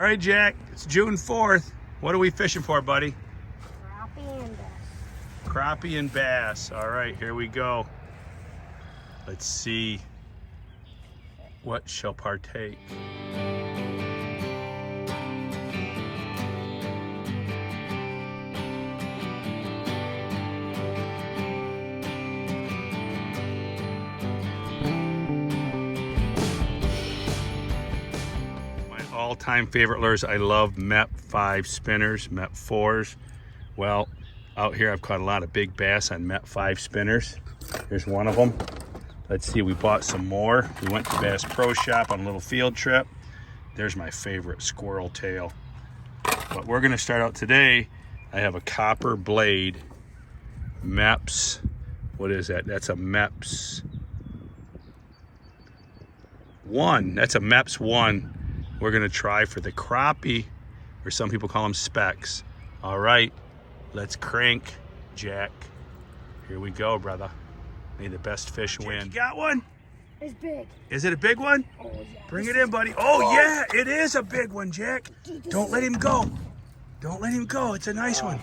All right, Jack, it's June 4th. What are we fishing for, buddy? Crappie and bass. Crappie and bass. All right, here we go. Let's see what shall partake. All-time favorite lures. I love Mepps Spinners, Mepps 4s. Well, out here I've caught a lot of big bass on Mepps Spinners. Here's one of them. Let's see, we bought some more. We went to Bass Pro Shop on a little field trip. There's my favorite squirrel tail. But we're gonna start out today. I have a copper blade Mepps. What is that? That's a Mepps 1. That's a Mepps 1. We're gonna try for the crappie, or some people call them specks. All right, let's crank, Jack. Here we go, brother. May the best fish win. You got one? It's big. Is it a big one? Oh, yeah. Bring it in, buddy. Oh, yeah, it is a big one, Jack. Don't let him go. Don't let him go. It's a nice one.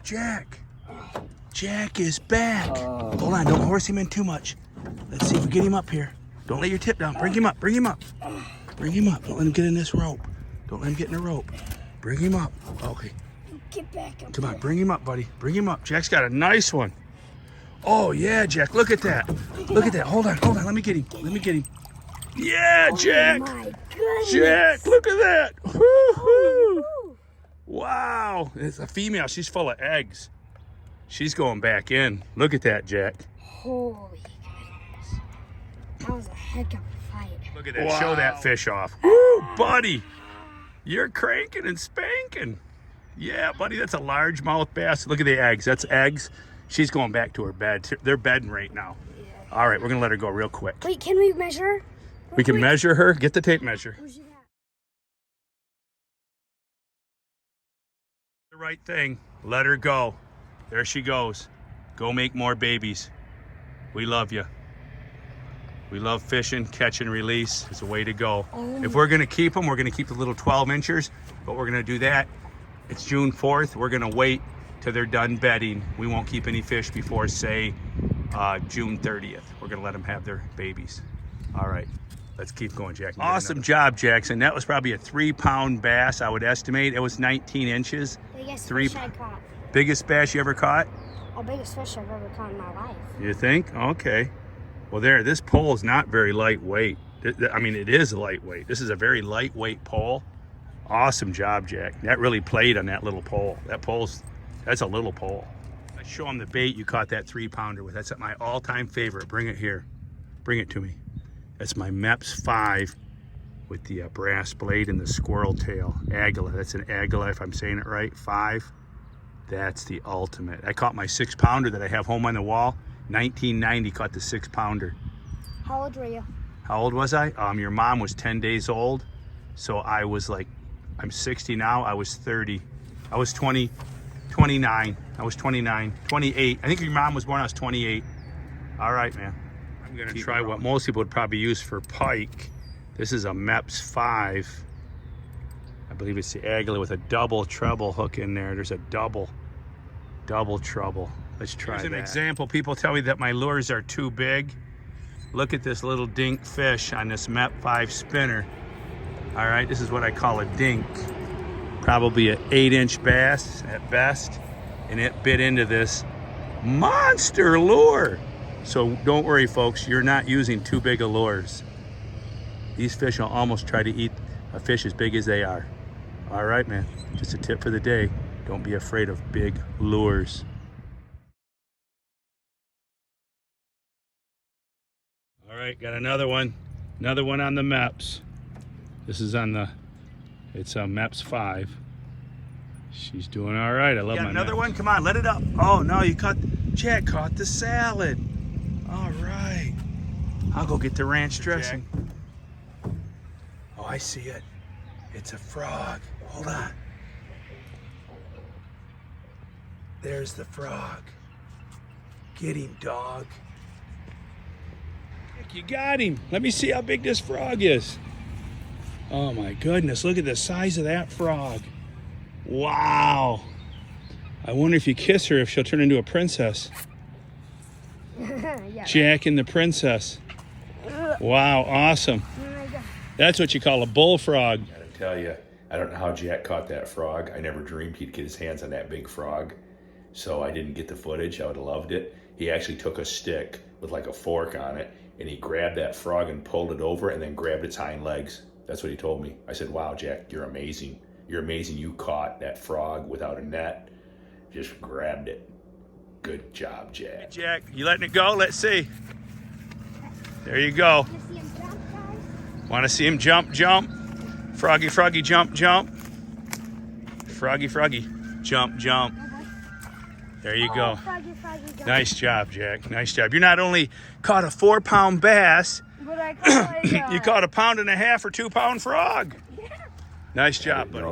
Jack. Jack is back. Hold on, don't horse him in too much. Let's see if we get him up here. Don't let your tip down. Bring him up, bring him up. Bring him up. Don't let him get in this rope. Don't let him get in the rope. Bring him up. Okay. Get back up. Come on, bring him up, buddy. Bring him up. Jack's got a nice one. Oh, yeah, Jack. Look at that. Look at that. Hold on. Let me get him. Let me get him. Yeah, Jack. Oh, my goodness. Jack, look at that. Woo-hoo. Wow. It's a female. She's full of eggs. She's going back in. Look at that, Jack. Holy goodness. That was a heck of a fight. Look at that. Wow. Show that fish off. Woo, buddy. You're cranking and spanking. Yeah, buddy, that's a largemouth bass. Look at the eggs. That's eggs. She's going back to her bed. They're bedding right now. Yeah. All right, we're going to let her go real quick. Wait, can we measure her? We can measure her. Get the tape measure. Where's she at? The right thing. Let her go. There she goes. Go make more babies. We love you. We love fishing, catch and release. It's a way to go. If we're gonna keep them, we're gonna keep the little 12 inchers, but we're gonna do that. It's June 4th. We're gonna wait till they're done bedding. We won't keep any fish before, say, June 30th. We're gonna let them have their babies. All right, let's keep going, Jack. Awesome job, Jackson. That was probably a 3-pound bass, I would estimate. It was 19 inches. Biggest fish I caught. Biggest bass you ever caught? Oh, biggest fish I've ever caught in my life. You think? Okay. Well, this pole is not very lightweight. I mean, it is lightweight. This is a very lightweight pole. Awesome job, Jack. That really played on that little pole. That's a little pole. I show them the bait you caught that 3-pounder with. That's my all-time favorite. Bring it here. Bring it to me. That's my Mepps 5 with the brass blade and the squirrel tail. Agula. That's an Agula, if I'm saying it right. 5. That's the ultimate. I caught my 6-pounder that I have home on the wall. 1990, caught the 6-pounder. How old were you? How old was I? Your mom was 10 days old. So I was like, I'm 60 now. I was 30. I was 29. I was 29, 28. I think your mom was born, I was 28. All right, man. I'm gonna try what most people would probably use for pike. This is a Mepps 5. I believe it's the Agula with a double treble hook in there. There's a double treble. Let's try that. Here's an example. People tell me that my lures are too big. Look at this little dink fish on this Mepps spinner. All right, this is what I call a dink. Probably an 8-inch bass at best. And it bit into this monster lure. So don't worry, folks. You're not using too big of lures. These fish will almost try to eat a fish as big as they are. All right, man. Just a tip for the day. Don't be afraid of big lures. All right, got another one on the Mepps. This is on it's a Mepps 5. She's doing all right. I love my another Mepps. One. Come on, let it up. Oh no, Jack caught the salad. All right, I'll go get the ranch dressing. Oh, I see it. It's a frog. Hold on. There's the frog. Get him, dog. You got him. Let me see how big this frog is. Oh my goodness, look at the size of that frog. Wow. I wonder if you kiss her if she'll turn into a princess. Yeah. Jack and the princess. Wow, awesome. Oh my God. That's what you call a bullfrog. I gotta tell you, I don't know how Jack caught that frog. I never dreamed he'd get his hands on that big frog. So I didn't get the footage. I would have loved it. He actually took a stick with like a fork on it and he grabbed that frog and pulled it over and then grabbed its hind legs. That's what he told me. I said, wow, Jack, you're amazing. You're amazing. You caught that frog without a net. Just grabbed it. Good job, Jack. Hey, Jack, you letting it go? Let's see. There you go. You see him jump, guys? Want to see him jump, jump? Froggy, froggy, jump, jump. Froggy, froggy, jump, jump. There you go. Froggy, froggy, jump. Nice job, Jack. Nice job. You not only caught a 4-pound bass, But I caught you caught a 1.5 or 2 pound frog. Nice job, buddy.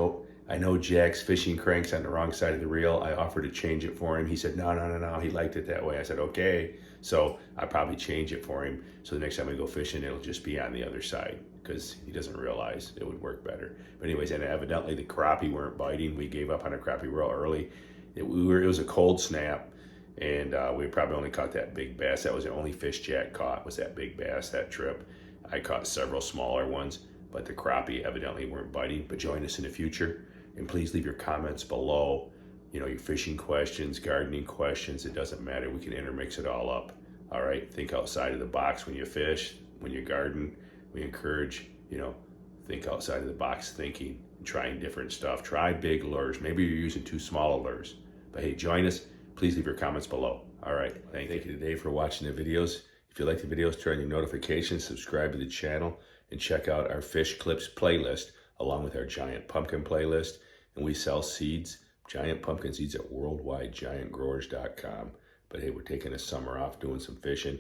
I know Jack's fishing crank's on the wrong side of the reel. I offered to change it for him. He said, no. He liked it that way. I said, okay. So I probably change it for him. So the next time we go fishing, it'll just be on the other side because he doesn't realize it would work better. But anyways, and evidently the crappie weren't biting. We gave up on a crappie real early. It was a cold snap, and we probably only caught that big bass. That was the only fish Jack caught was that big bass that trip. I caught several smaller ones, but the crappie evidently weren't biting. But join us in the future. And please leave your comments below, you know, your fishing questions, gardening questions. It doesn't matter. We can intermix it all up. All right. Think outside of the box when you fish, when you garden. We encourage, you know, think outside of the box thinking, trying different stuff. Try big lures. Maybe you're using too small lures. But hey, join us. Please leave your comments below. All right. Thank you today for watching the videos. If you like the videos, turn on your notifications, subscribe to the channel, and check out our Fish Clips playlist along with our Giant Pumpkin playlist. And we sell seeds, giant pumpkin seeds at worldwidegiantgrowers.com. But hey, we're taking a summer off doing some fishing.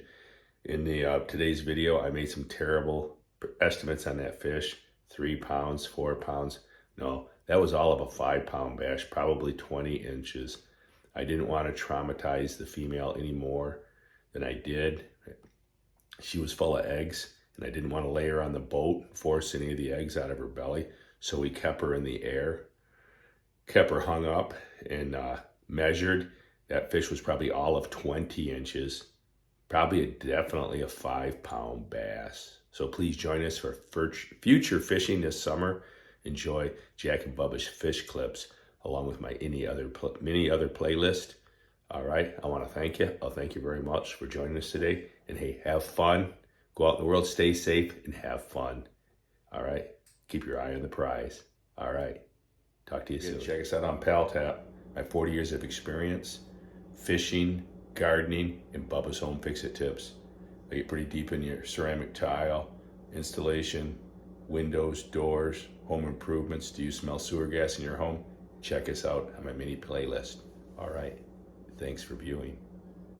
In the today's video, I made some terrible estimates on that fish. 3 pounds, 4 pounds. No, that was all of a 5-pound bass, probably 20 inches. I didn't want to traumatize the female any more than I did. She was full of eggs, and I didn't want to lay her on the boat and force any of the eggs out of her belly. So we kept her in the air. Kept her hung up and measured. That fish was probably all of 20 inches. Definitely a 5-pound bass. So please join us for future fishing this summer. Enjoy Jack and Bubba's Fish Clips along with my many other playlist. All right, I want to thank you. I'll thank you very much for joining us today. And hey, have fun. Go out in the world, stay safe, and have fun. All right, keep your eye on the prize. All right. Talk to you soon. Check us out on PalTap. My 40 years of experience, fishing, gardening, and Bubba's Home Fix-It tips. I get pretty deep in your ceramic tile, installation, windows, doors, home improvements. Do you smell sewer gas in your home? Check us out on my mini playlist. All right. Thanks for viewing.